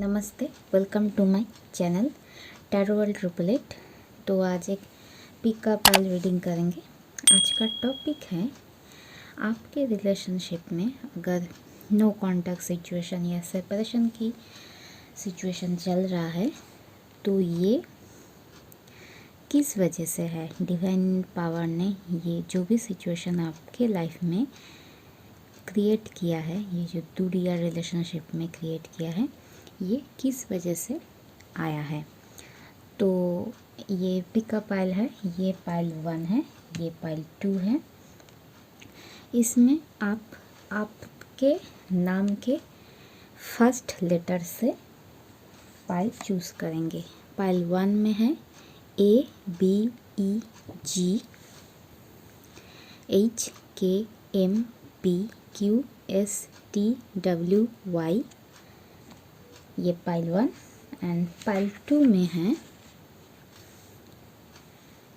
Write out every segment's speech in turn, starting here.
नमस्ते, welcome to my channel tarot world 888। तो आज एक पिकअप पाइल रीडिंग करेंगे। आज का टॉपिक है आपके रिलेशनशिप में अगर नो कॉन्टैक्ट सिचुएशन या सेपरेशन की सिचुएशन चल रहा है तो ये किस वजह से है। डिवाइन पावर ने ये जो भी सिचुएशन आपके लाइफ में क्रिएट किया है, ये जो दूरी या रिलेशनशिप में क्रिएट किया है, ये किस वजह से आया है। तो ये पिकअप पाइल है, ये पाइल 1 है, ये पाइल 2 है। इसमें आप आपके नाम के फर्स्ट लेटर से पाइल चूज़ करेंगे। पाइल 1 में है ABEG HKMPQSTWY, ये पाइल 1। एंड पाइल 2 में है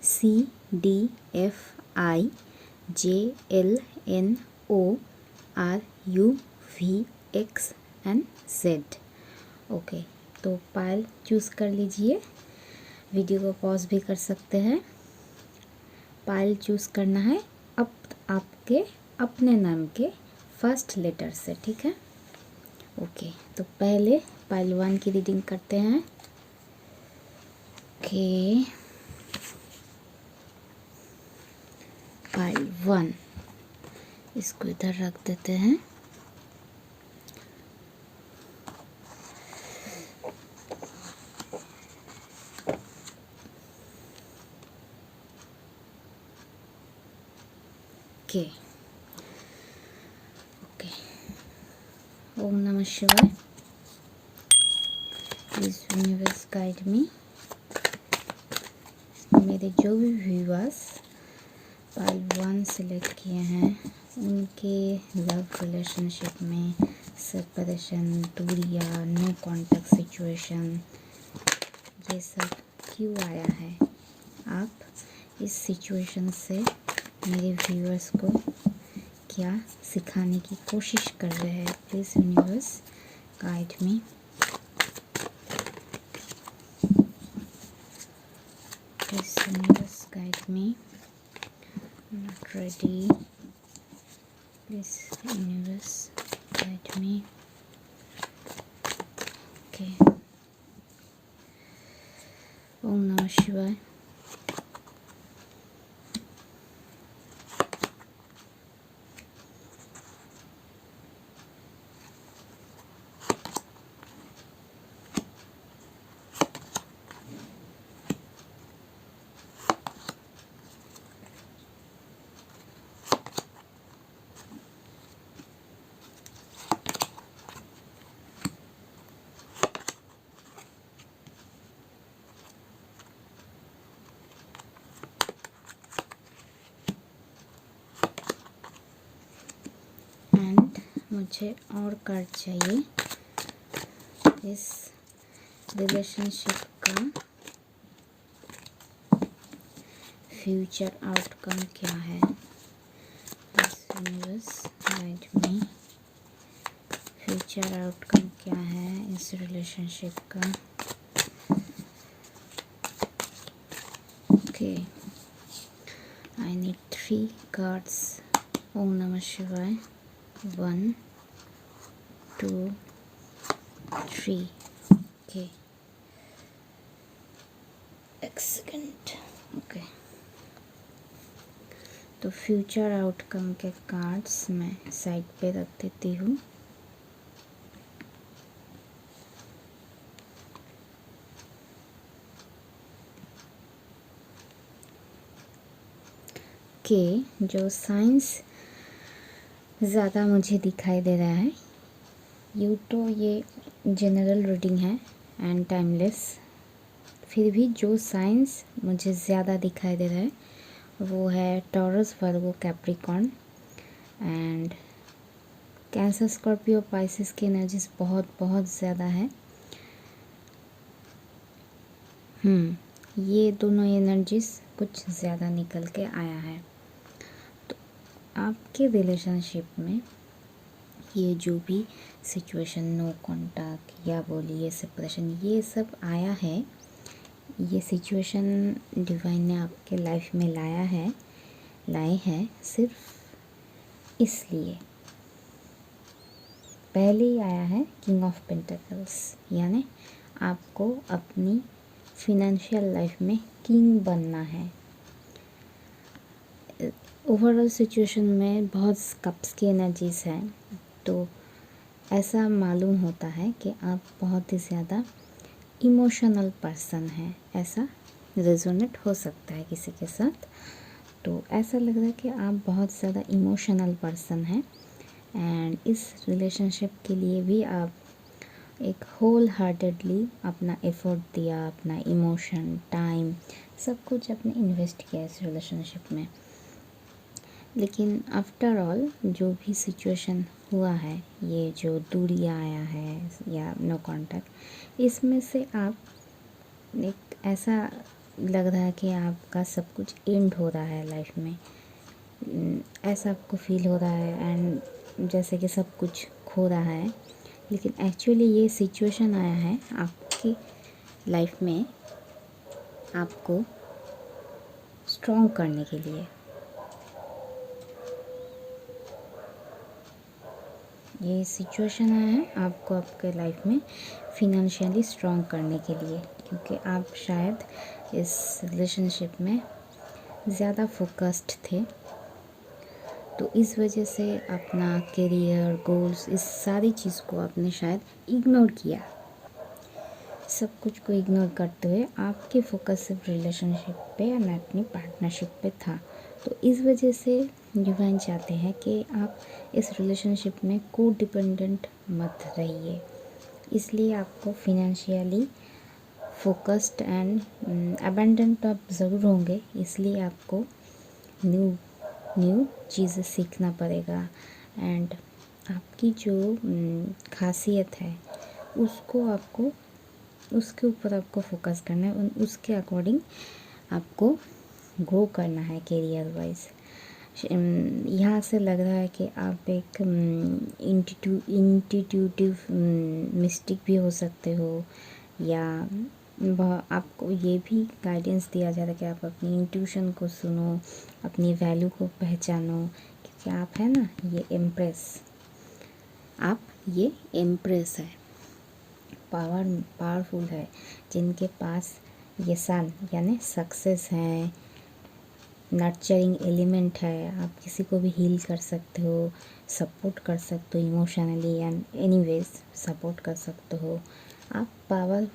CDFIJLNORUVXNZ। ओके, तो पाइल चूज़ कर लीजिए। वीडियो को पॉज भी कर सकते हैं। पाइल चूज़ करना है अब आपके अपने नाम के फर्स्ट लेटर से, ठीक है। ओके, तो पहले पाइल 1 की रीडिंग करते हैं। ओके, पाइल 1 इसको इधर रख देते हैं। ओके ओके, ओम नमः शिवाय। प्लीज यूनिवर्स गाइड मी। मेरे जो भी व्यूअर्स पाइल 1 सेलेक्ट किए हैं उनके लव रिलेशनशिप में सेपरेशन, दूरिया, नो कॉन्टैक्ट सिचुएशन, ये सब क्यों आया है। आप इस सिचुएशन से मेरे व्यूअर्स को क्या सिखाने की कोशिश कर रहे हैं। Please universe guide me. Please universe guide me. Not ready. Please universe guide me. Okay. Om Namah Shivaya. And मुझे और कार्ड चाहिए इस रिलेशनशिप का फ्यूचर आउटकम क्या है। Universe guide me. Future outcome क्या है इस रिलेशनशिप का। Okay, I need 3 cards. ओम नमः शिवाय। 1 2 3। ओके, एक सेकेंड। ओके, तो फ्यूचर आउटकम के कार्ड्स मैं साइड पे रख देती हूँ। के जो साइंस ज़्यादा मुझे दिखाई दे रहा है, यूँ तो ये जनरल रीडिंग है एंड टाइमलेस, फिर भी जो साइंस मुझे ज़्यादा दिखाई दे रहा है वो है taurus, Virgo, Capricorn and cancer, Scorpio, Pisces की एनर्जीज बहुत बहुत ज़्यादा है। ये दोनों एनर्जीज कुछ ज़्यादा निकल के आया है। तो आपके रिलेशनशिप में ये जो भी सिचुएशन, नो कांटेक्ट या बोलिए सेपरेशन, ये सब आया है, ये सिचुएशन डिवाइन ने आपके लाइफ में लाए हैं सिर्फ इसलिए। पहले ही आया है किंग ऑफ पेंटिकल्स, यानी आपको अपनी फिनेंशियल लाइफ में किंग बनना है। ओवरऑल सिचुएशन में बहुत कप्स की एनर्जीज हैं, तो ऐसा मालूम होता है कि आप बहुत ही ज़्यादा इमोशनल पर्सन हैं। ऐसा रेजोनेट हो सकता है किसी के साथ, तो ऐसा लग रहा है कि आप बहुत ज़्यादा इमोशनल पर्सन हैं एंड इस रिलेशनशिप के लिए भी आप एक होल हार्टेडली अपना एफर्ट दिया, अपना इमोशन, टाइम, सब कुछ आपने इन्वेस्ट किया इस रिलेशनशिप में। लेकिन आफ्टर ऑल जो भी सिचुएशन हुआ है, ये जो दूरी आया है या नो कांटेक्ट, इसमें से आप एक ऐसा लग रहा है कि आपका सब कुछ एंड हो रहा है लाइफ में, ऐसा आपको फील हो रहा है एंड जैसे कि सब कुछ खो रहा है। लेकिन एक्चुअली ये सिचुएशन आया है आपकी लाइफ में आपको स्ट्रॉन्ग करने के लिए। ये सिचुएशन आया है आपको आपके लाइफ में फिनेंशियली स्ट्रॉन्ग करने के लिए, क्योंकि आप शायद इस रिलेशनशिप में ज़्यादा फोकस्ड थे, तो इस वजह से अपना करियर, गोल्स, इस सारी चीज़ को आपने शायद इग्नोर किया। सब कुछ को इग्नोर करते हुए आपके फोकस सिर्फ रिलेशनशिप पे या अपनी पार्टनरशिप पे था। तो इस वजह से डिवाइन चाहते हैं कि आप इस रिलेशनशिप में को डिपेंडेंट मत रहिए। इसलिए आपको फिनेंशियली फोकस्ड एंड अबेंडेंट आप ज़रूर होंगे, इसलिए आपको न्यू चीज़ें सीखना पड़ेगा एंड आपकी जो खासियत है उसके ऊपर आपको फोकस करना है, उसके अकॉर्डिंग आपको ग्रो करना है करियर वाइज। यहाँ से लग रहा है कि आप एक इंट्यूटिव मिस्टिक भी हो सकते हो, या आपको ये भी गाइडेंस दिया जा रहा है कि आप अपनी इंट्यूशन को सुनो, अपनी वैल्यू को पहचानो, क्योंकि आप है ना ये एम्प्रेस है, पावरफुल है, जिनके पास ये सन यानी सक्सेस है, नर्चरिंग एलिमेंट है। आप किसी को भी हील कर सकते हो, सपोर्ट कर सकते हो इमोशनली एंड एनीवेज सपोर्ट कर सकते हो। आप पावर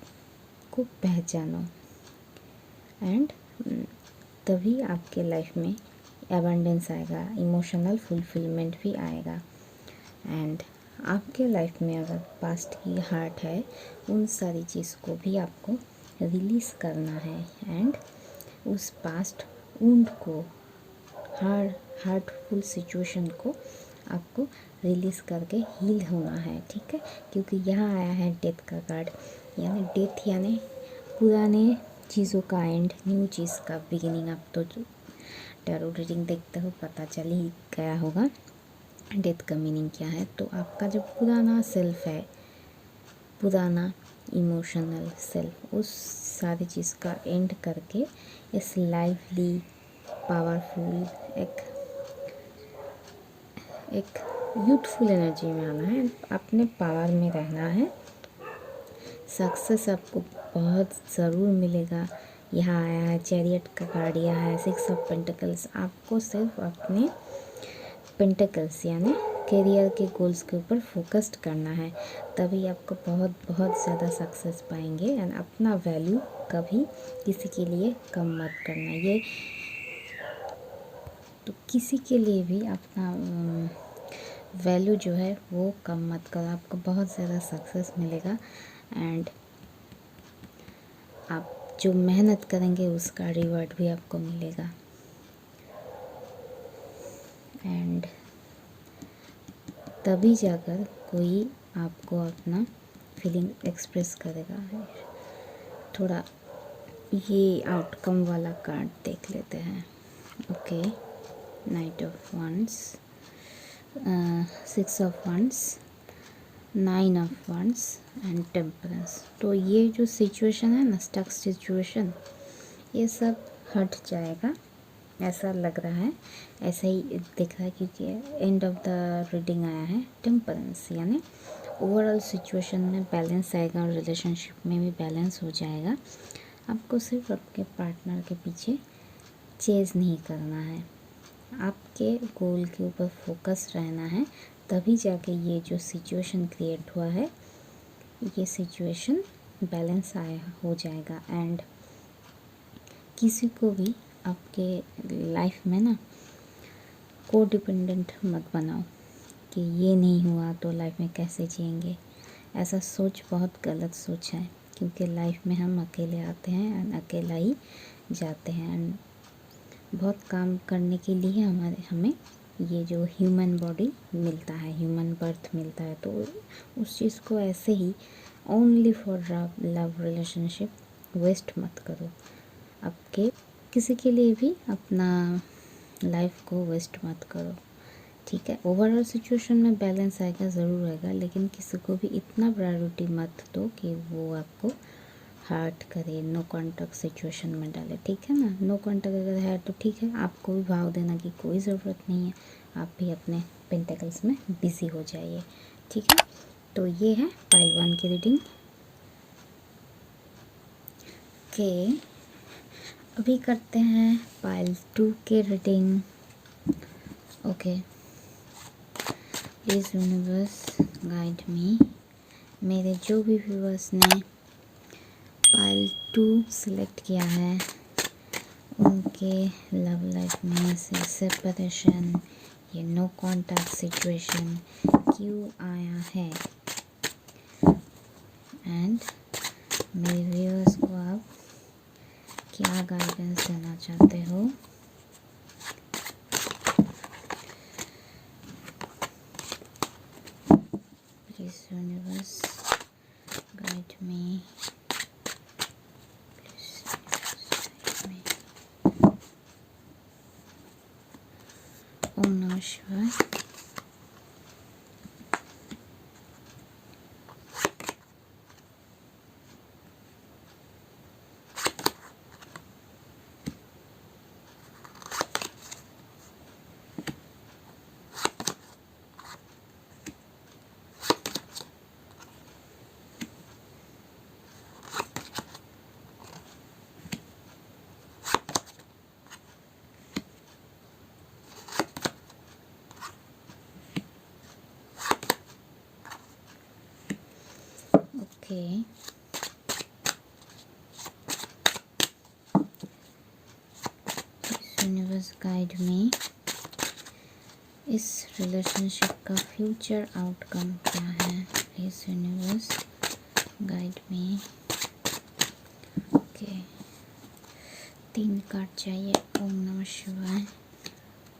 को पहचानो एंड तभी आपके लाइफ में एबंडेंस आएगा, इमोशनल फुलफिलमेंट भी आएगा। एंड आपके लाइफ में अगर पास्ट की हर्ट है, उन सारी चीज़ को भी आपको रिलीज़ करना है एंड उस पास्ट वुंड को, हार्टफुल सिचुएशन को आपको रिलीज़ करके हील होना है, ठीक है। क्योंकि यहाँ आया है डेथ का कार्ड, यानी डेथ यानी पुराने चीज़ों का एंड, न्यू चीज़ का बिगिनिंग। आप तो टैरो रीडिंग देखते हो, पता चल ही गया होगा डेथ का मीनिंग क्या है। तो आपका जो पुराना सेल्फ है, पुराना इमोशनल सेल्फ, उस सारी चीज़ का एंड करके इस लाइवली पावरफुल एक यूथफुल एनर्जी में आना है, अपने पावर में रहना है। सक्सेस आपको बहुत ज़रूर मिलेगा। यहाँ आया है चैरियट का कार्ड, यहाँ है 6 ऑफ पेंटिकल्स। आपको सिर्फ अपने पेंटिकल्स यानी करियर के गोल्स के ऊपर फोकस्ड करना है, तभी आपको बहुत बहुत ज़्यादा सक्सेस पाएंगे। एंड अपना वैल्यू कभी किसी के लिए कम मत करना, ये तो किसी के लिए भी अपना वैल्यू जो है वो कम मत करो, आपको बहुत ज़्यादा सक्सेस मिलेगा। एंड आप जो मेहनत करेंगे उसका रिवॉर्ड भी आपको मिलेगा। एंड तभी जाकर कोई आपको अपना फीलिंग एक्सप्रेस करेगा। थोड़ा ये आउटकम वाला कार्ड देख लेते हैं। Okay, knight of wands. 6 of wands, 9 of wands and temperance. तो ये जो सिचुएशन है ना, स्टक सिचुएशन, ये सब हट जाएगा ऐसा लग रहा है, ऐसा ही दिख रहा है, क्योंकि एंड ऑफ द रीडिंग आया है टेम्परेंस, यानी ओवरऑल सिचुएशन में बैलेंस आएगा और रिलेशनशिप में भी बैलेंस हो जाएगा। आपको सिर्फ आपके पार्टनर के पीछे चेज़ नहीं करना है, आपके गोल के ऊपर फोकस रहना है, तभी जाके ये जो सिचुएशन क्रिएट हुआ है, ये सिचुएशन बैलेंस आया हो जाएगा। एंड किसी को भी आपके लाइफ में ना को डिपेंडेंट मत बनाओ कि ये नहीं हुआ तो लाइफ में कैसे जिएंगे। ऐसा सोच बहुत गलत सोच है, क्योंकि लाइफ में हम अकेले आते हैं एंड अकेला ही जाते हैं। एंड बहुत काम करने के लिए हमें ये जो ह्यूमन बॉडी मिलता है, ह्यूमन बर्थ मिलता है, तो उस चीज़ को ऐसे ही only for love relationship waste मत करो। आपके किसी के लिए भी अपना लाइफ को वेस्ट मत करो, ठीक है। ओवरऑल सिचुएशन में बैलेंस आएगा, ज़रूर आएगा, लेकिन किसी को भी इतना प्रायोरिटी मत दो कि वो आपको हर्ट करे, नो कॉन्टैक्ट सिचुएशन में डाले, ठीक है ना। नो कॉन्टैक्ट अगर है तो ठीक है, आपको भी भाव देना की कोई ज़रूरत नहीं है, आप भी अपने पेंटिकल्स में बिजी हो जाइए, ठीक है। तो ये है पाइल 1 की रीडिंग के। अभी करते हैं पाइल 2 के reading. Okay, please universe guide मी। मेरे जो भी व्यूअर्स ने पाइल 2 सिलेक्ट किया है, उनके लव लाइफ में से सेपरेशन, ये नो कॉन्टैक्ट सिचुएशन क्यों आया है, एंड मेरे व्यूअर्स को आप क्या गाइडेंस देना चाहते हो। प्लीज यूनिवर्स गाइड मी, ओम नमः शिवाय। ओके, यूनिवर्स गाइड मी, इस रिलेशनशिप का फ्यूचर आउटकम क्या है। Please universe guide me. Okay, 3 card चाहिए। ओम नमः शिवाय।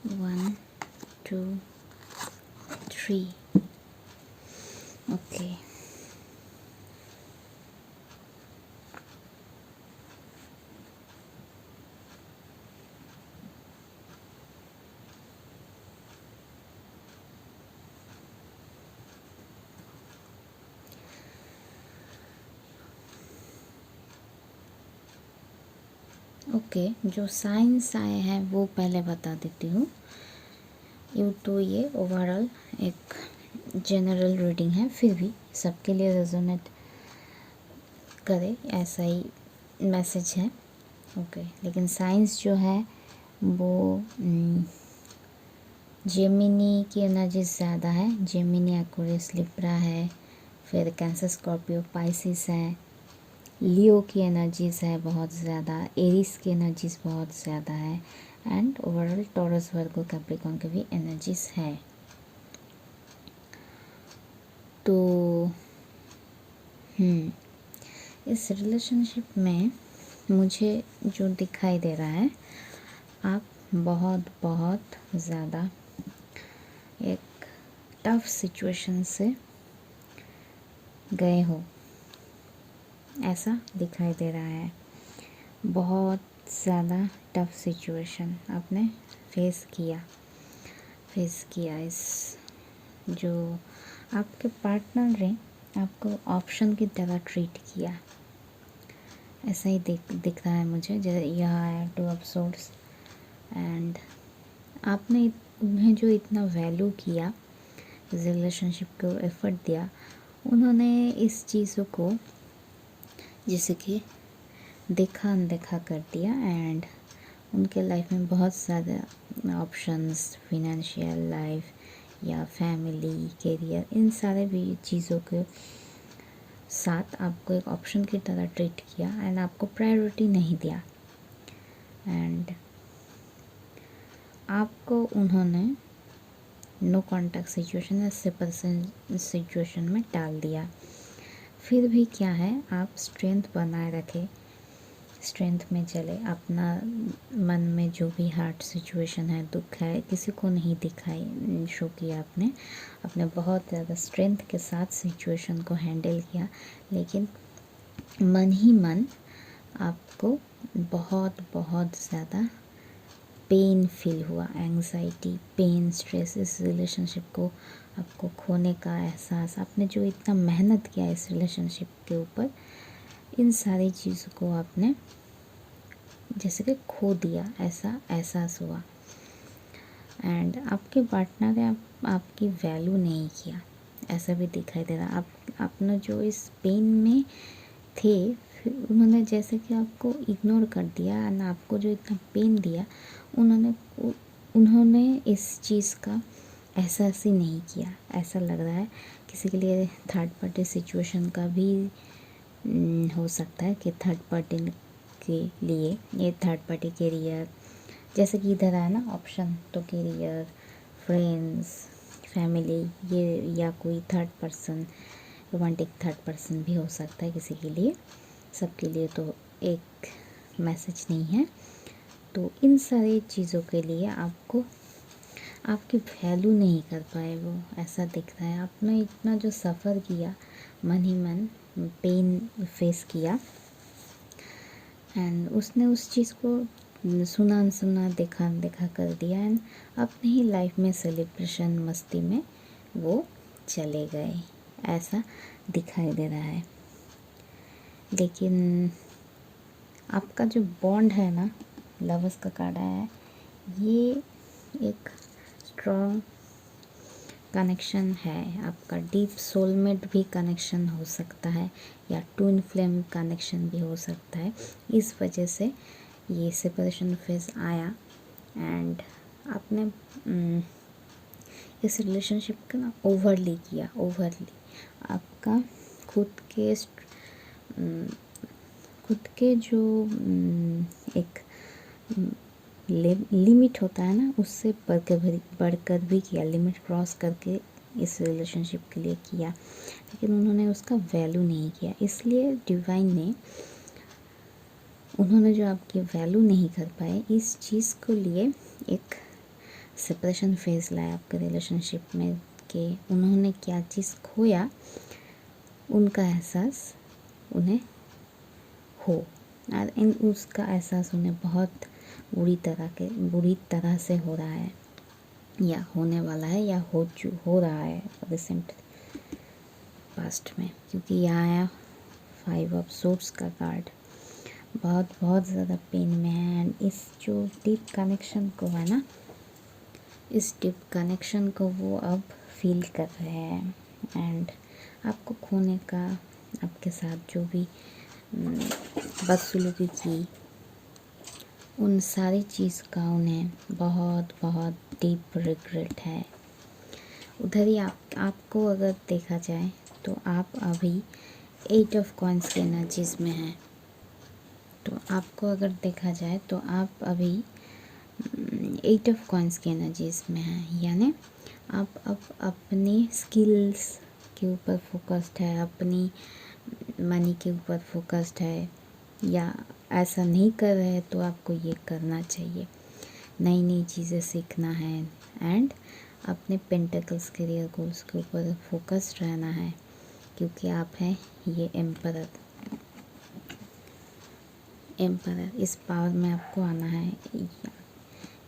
1 2 3। ओके, ओके, जो साइंस आए हैं वो पहले बता देती हूँ। तो ये ओवरऑल एक जनरल रीडिंग है, फिर भी सबके लिए रेजोनेट करे ऐसा ही मैसेज है। ओके, लेकिन साइंस जो है वो जेमिनी की एनर्जी ज़्यादा है। जेमिनी, एक्वेरियस, लिब्रा है, फिर कैंसर, स्कॉर्पियो, पाइसिस है, लियो की एनर्जीज़ है बहुत ज़्यादा, एरिस की एनर्जीज़ बहुत ज़्यादा है, and overall taurus, Virgo, Capricorn की भी एनर्जीज़ है। तो इस रिलेशनशिप में मुझे जो दिखाई दे रहा है, आप बहुत बहुत ज़्यादा एक टफ सिचुएशन से गए हो, ऐसा दिखाई दे रहा है। बहुत ज़्यादा टफ सिचुएशन आपने फेस किया इस जो आपके पार्टनर ने आपको ऑप्शन की तरह ट्रीट किया, ऐसा ही दिख रहा है मुझे। जैसे यहाँ आया 2 ऑफ सोर्ड्स, एंड आपने उन्हें जो इतना वैल्यू किया, रिलेशनशिप को एफर्ट दिया, उन्होंने इस चीज़ों को जैसे कि देखा अनदेखा कर दिया। एंड उनके लाइफ में बहुत ज़्यादा ऑप्शंस, फिनेंशियल लाइफ या फैमिली, करियर, इन सारे भी चीज़ों के साथ आपको एक ऑप्शन की तरह ट्रीट किया एंड आपको प्रायोरिटी नहीं दिया। एंड आपको उन्होंने नो कॉन्टैक्ट सिचुएशन या सेपरेशन सिचुएशन में डाल दिया। फिर भी क्या है, आप स्ट्रेंथ बनाए रखे, स्ट्रेंथ में चले। अपना मन में जो भी हार्ड सिचुएशन है, दुख है, किसी को नहीं दिखाई, शो किया आपने। अपने बहुत ज़्यादा स्ट्रेंथ के साथ सिचुएशन को हैंडल किया, लेकिन मन ही मन आपको बहुत बहुत ज़्यादा पेन फील हुआ, एंग्जाइटी, पेन, स्ट्रेस, इस रिलेशनशिप को आपको खोने का एहसास। आपने जो इतना मेहनत किया इस रिलेशनशिप के ऊपर, इन सारी चीज़ों को आपने जैसे कि खो दिया, ऐसा एहसास हुआ। एंड आपके पार्टनर ने आपकी वैल्यू नहीं किया, ऐसा भी दिखाई दे रहा। आपने जो इस पेन में थे, फिर उन्होंने जैसे कि आपको इग्नोर कर दिया एंड आपको जो इतना पेन दिया, उन्होंने इस चीज़ का एहसास ही नहीं किया। ऐसा लग रहा है किसी के लिए थर्ड पार्टी सिचुएशन का भी हो सकता है कि थर्ड पार्टी के लिए ये थर्ड पार्टी करियर, जैसे कि इधर आया ना ऑप्शन, तो करियर, फ्रेंड्स, फैमिली, ये या कोई third person, romantic third person भी हो सकता है किसी के लिए, सबके लिए तो एक मैसेज नहीं है। तो इन सारी चीज़ों के लिए आपको आपकी वैल्यू नहीं कर पाए वो, ऐसा दिख रहा है। आपने इतना जो सफ़र किया, मन ही मन पेन फेस किया, एंड उसने उस चीज़ को सुना अनसुना, देखा अनदेखा कर दिया एंड अपनी ही लाइफ में सेलिब्रेशन, मस्ती में वो चले गए, ऐसा दिखाई दे रहा है। लेकिन आपका जो बॉन्ड है ना, लवर्स का कार्ड है, ये एक स्ट्रॉन्ग कनेक्शन है। आपका डीप सोलमेट भी कनेक्शन हो सकता है, या ट्विन फ्लेम कनेक्शन भी हो सकता है। इस वजह से ये सेपरेशन फेज आया एंड आपने इस रिलेशनशिप का ना ओवरली किया, आपका खुद के जो एक लिमिट होता है ना, उससे बढ़कर भी किया, लिमिट क्रॉस करके इस रिलेशनशिप के लिए किया, लेकिन उन्होंने उसका वैल्यू नहीं किया। इसलिए डिवाइन ने, उन्होंने जो आपकी वैल्यू नहीं कर पाए, इस चीज़ को लिए एक सेपरेशन फेज लाया आपके रिलेशनशिप में, कि उन्होंने क्या चीज़ खोया, उनका एहसास उन्हें हो, और उसका एहसास उन्हें बहुत बुरी तरह से हो रहा है, या होने वाला है, या हो रहा है रिसेंट पास्ट में। क्योंकि यहाँ आया 5 ऑफ सोर्ड्स का कार्ड, बहुत ज़्यादा पेन में है। एंड इस जो डीप कनेक्शन को है ना, इस डीप कनेक्शन को वो अब फील कर रहे हैं, एंड आपको खोने का, आपके साथ जो भी बदसलूकी की, उन सारी चीज़ का उन्हें बहुत बहुत डीप रिग्रेट है। उधर ही आपको अगर देखा जाए तो आप अभी 8 ऑफ कॉइन्स के एनर्जीज में हैं। तो आपको अगर देखा जाए तो आप अभी 8 ऑफ कॉइन्स के एनर्जीज में हैं, यानी आप अब अपनी स्किल्स के ऊपर फोकस्ड है, अपनी मनी के ऊपर फोकस्ड है, या ऐसा नहीं कर रहे तो आपको ये करना चाहिए। नई नई चीज़ें सीखना है एंड अपने पेंटिकल्स करियर गोल्स के ऊपर फोकस्ड रहना है, क्योंकि आप हैं ये एम्परर। इस पावर में आपको आना है,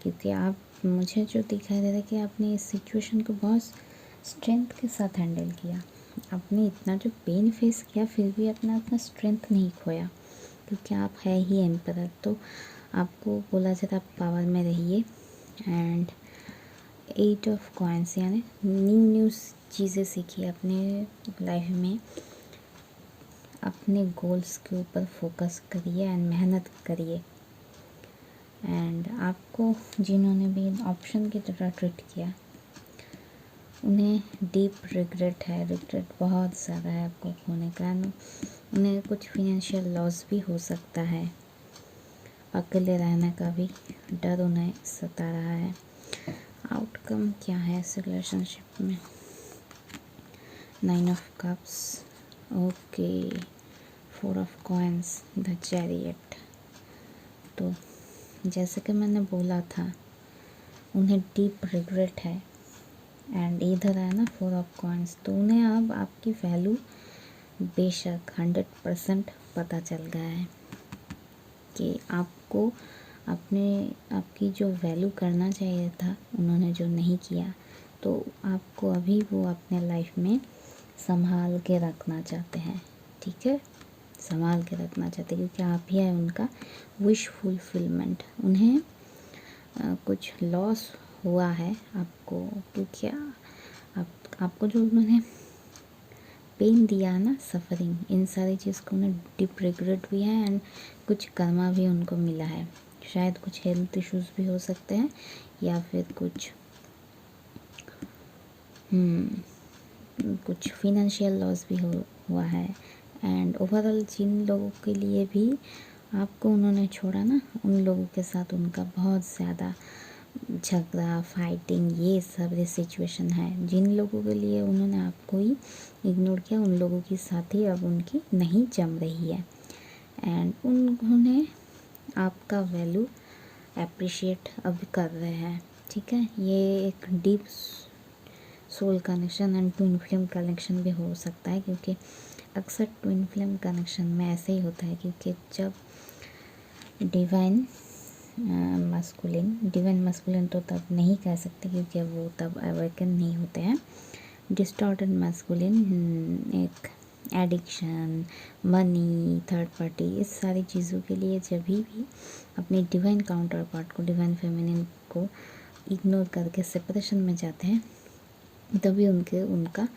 क्योंकि आप, मुझे जो दिखाई दे रहा है कि आपने इस सिचुएशन को बहुत स्ट्रेंथ के साथ हैंडल किया। आपने इतना जो पेन फेस किया फिर भी अपना अपना स्ट्रेंथ नहीं खोया, क्योंकि आप है ही एम्परर। तो आपको बोला जाता आप पावर में रहिए। एंड 8 ऑफ कॉइंस यानी न्यू चीज़ें सीखिए अपने लाइफ में। अपने गोल्स के ऊपर फोकस करिए एंड मेहनत करिए। एंड आपको जिन्होंने भी ऑप्शन की तरह ट्रीट किया उन्हें डीप रिग्रेट है, रिग्रेट बहुत ज़्यादा है आपको खोने का। उन्हें कुछ फिनेंशियल लॉस भी हो सकता है, अकेले रहने का भी डर उन्हें सता रहा है। आउटकम क्या है इस रिलेशनशिप में? 9 of cups, okay, 4 of coins, the chariot. तो जैसे कि मैंने बोला था उन्हें डीप रिग्रेट है। एंड इधर है ना 4 ऑफ कॉइंस, तो उन्हें अब आपकी वैल्यू बेशक 100% पता चल गया है कि आपको आपकी जो वैल्यू करना चाहिए था उन्होंने जो नहीं किया, तो आपको अभी वो अपने लाइफ में संभाल के रखना चाहते हैं। ठीक है, संभाल के रखना चाहते हैं क्योंकि आप ही है उनका विश फुलफिलमेंट। उन्हें कुछ लॉस हुआ है आपको, क्योंकि आपको जो उन्होंने पेन दिया है ना, सफ़रिंग, इन सारी चीज़ को उन्हें डीप रिग्रेट भी है एंड कुछ कर्मा भी उनको मिला है। शायद कुछ हेल्थ इश्यूज भी हो सकते हैं या फिर कुछ फिनेंशियल लॉस भी हुआ है। एंड ओवरऑल जिन लोगों के लिए भी आपको उन्होंने छोड़ा ना, उन लोगों के साथ उनका बहुत ज़्यादा झगड़ा, फाइटिंग, ये सब सिचुएशन है। जिन लोगों के लिए उन्होंने आपको ही इग्नोर किया उन लोगों की साथी अब उनकी नहीं जम रही है। एंड उन्होंने आपका वैल्यू अप्रिशिएट अब कर रहे हैं। ठीक है, ये एक deep soul connection and twin flame connection भी हो सकता है, क्योंकि अक्सर ट्विन फ्लेम कनेक्शन में ऐसे ही होता है। क्योंकि जब डिवाइन मस्कुलिन तो तब नहीं कह सकते क्योंकि वो तब अवेकन नहीं होते हैं। डिस्टॉर्टेड मस्कुलिन एक एडिक्शन, मनी, थर्ड पार्टी, इस सारी चीज़ों के लिए जब भी अपने डिवाइन काउंटर पार्ट को, डिवाइन फेमिनिन को इग्नोर करके सेपरेशन में जाते हैं, तभी उनका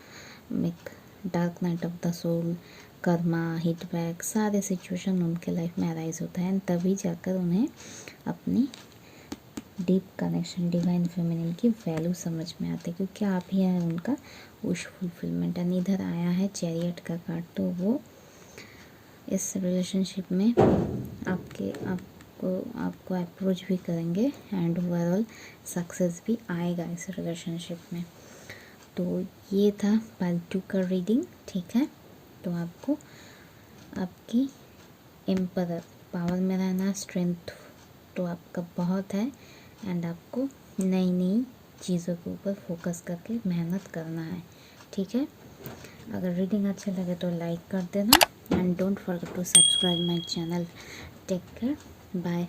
एक dark night of the soul, karma, hit back, सारे सिचुएशन उनके लाइफ में अराइज होता है। तभी जाकर उन्हें अपनी डीप कनेक्शन डिवाइन फेमिनिन की वैल्यू समझ में आती है, क्योंकि आप ही हैं उनका विश फुलफिलमेंट। एंड इधर आया है चैरियट का कार्ड, तो वो इस रिलेशनशिप में आपको अप्रोच भी करेंगे एंड ओवरऑल सक्सेस भी आएगा इस रिलेशनशिप में। तो ये था पार्ट 2 का रीडिंग। ठीक है, तो आपको आपकी एम्परर पावर में रहना, स्ट्रेंथ तो आपका बहुत है एंड आपको नई नई चीज़ों के ऊपर फोकस करके मेहनत करना है। ठीक है, अगर रीडिंग अच्छा लगे तो लाइक कर देना and don't forget to subscribe my channel. Take care, bye.